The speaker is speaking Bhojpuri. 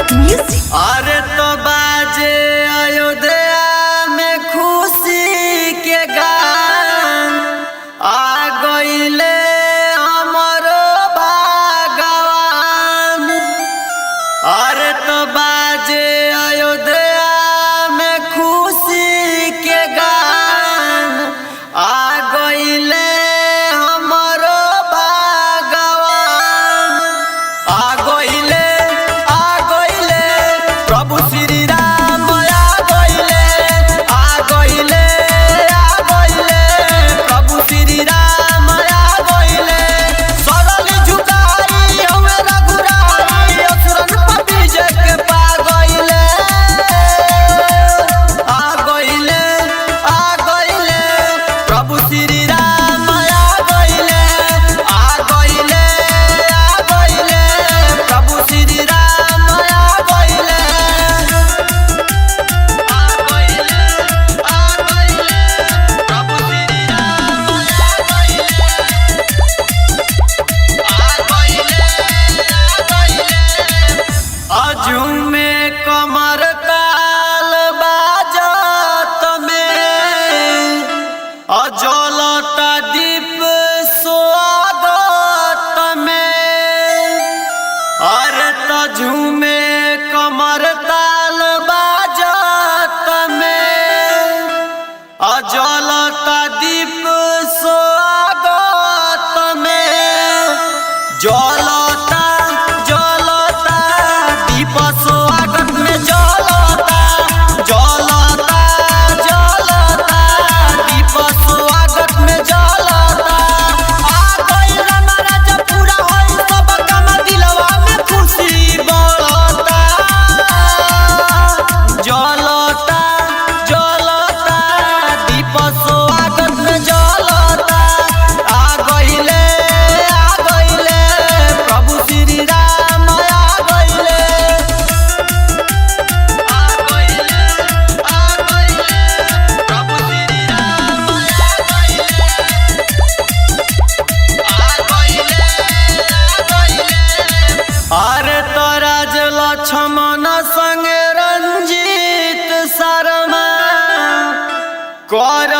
म्यूजिक। अरे तो बाजे अयोध्या में खुशी के गान आ गईले हमरो भगवान। अरे तो बाजे अयोध्या में खुशी के गान आ गईले हमरो भगवान। आ गईले प्रभु श्री राम आ गईले प्रभु श्री राम आ गईले। सरल झुकाई हमें रघुराई असुरन पर विजय के पा गईले। आ गईले प्रभु श्री राम आ गईले प्रभु श्री राम आ गईले। अझूमे कमर ताल बाजत में अजलता दीप स्वागत में। अरे तझूमे कमर ताल बाजत में अजलता दीप स्वागत में। जलता दीप स्वागत में जलता दीप स्वागत में जलता। आ गइल महाराज पूरा होई सब काम दिलवा में खुशी बढ़ता। जलता दीप स्वागत में जलता। आ गइले प्रभु श्री राम आ गइले। प्रभु श्री राम आ गइले। अरे तो राज लक्ष्मण संग रंजीत शर्मा कर